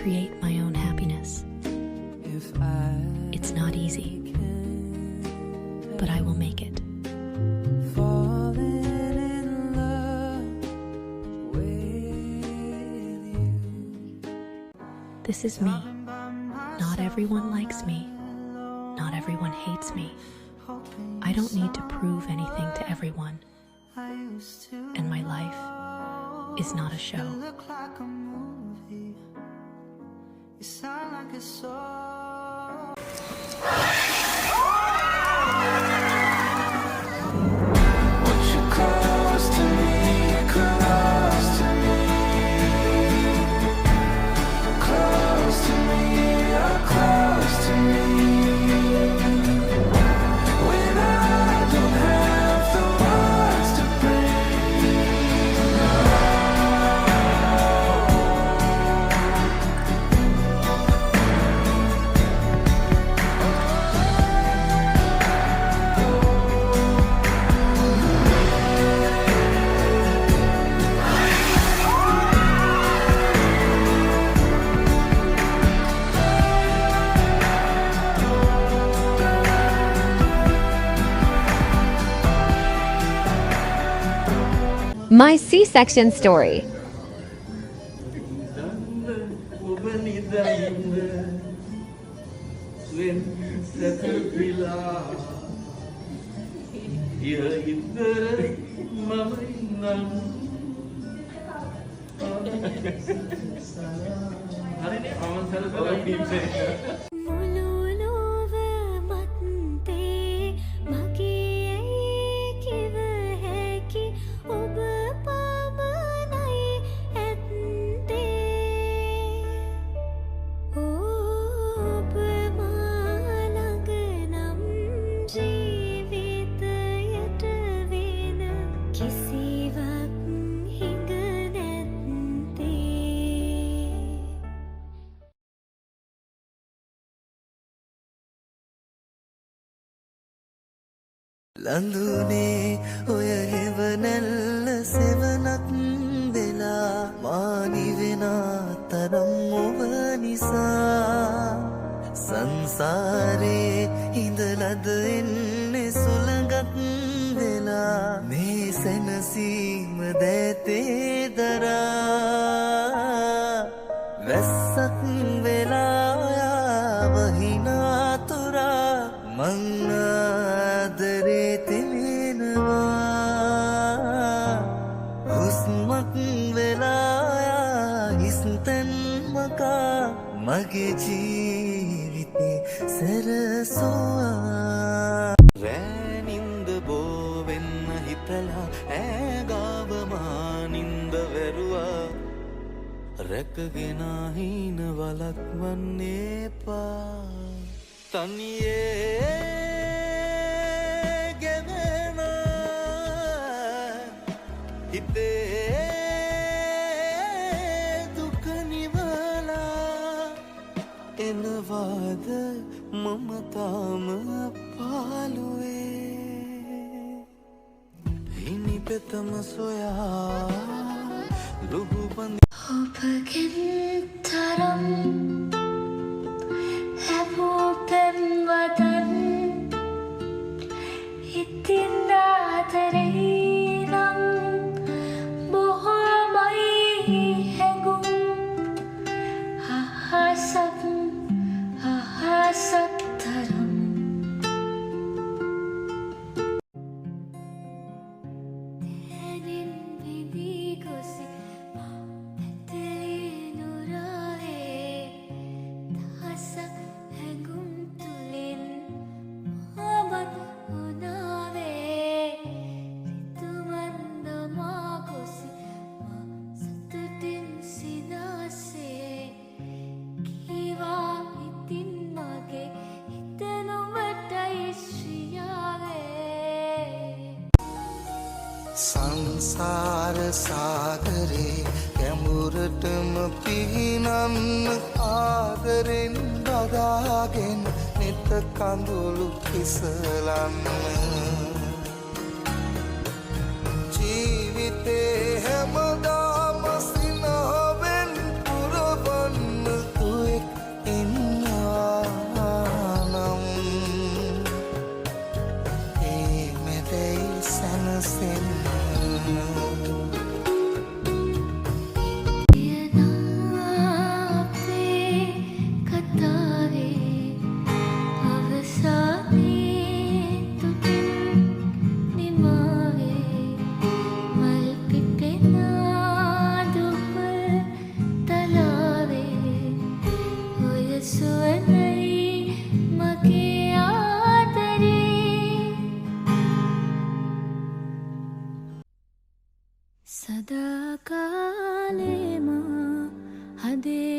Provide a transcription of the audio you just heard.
create my own happiness. It's not easy, but I will make it. This is me. Not everyone likes me. Not everyone hates me. I don't need to prove anything to everyone. And my life is not a show. My C-section story. ලඳුනේ ඔය හෙවනැල්ල සෙවනක් වෙලා මානි වෙනා තරම් ඔබ නිසා සංසාරේ ඉඳලද එන්නේ සුළඟක් වෙලා මේ සැනසීම දැතේ දරා වැස්සක් වෙලා ඔයා වහිනා තුරා මං ආදරේ තෙමෙනවා හුස්මක් වෙලා ඔයා හිස්තැන් මකා මගේ ජීවිතේ සැරසුවා රෑනින්ද බෝවෙන්න හිතලා ඈගාව මානින්ද වැරුවා රැකගෙන හින වලක්වන්නේ එපා තනියේ ගෙවෙන හිතේ දුක නිවලා එනවාද මම තාම පාළුවේ හිනි පෙතම සොයා ලුහුබඳ ඔබගෙන් තරම් හැබූ පෙම්වදන් ඉතින් ආදරේ නම් බොහෝමයි හැඟුම් අහසක් තරම් දැනෙන් විදී ගොසි සංසාර සාගරේ ගැඹුරටම පිහිනන්න ආදරෙන් බදාගෙන නෙත කඳුළු කිසලන්න ජීවිතේ හැමදාම සිනහවෙන් පුරවන්න දේ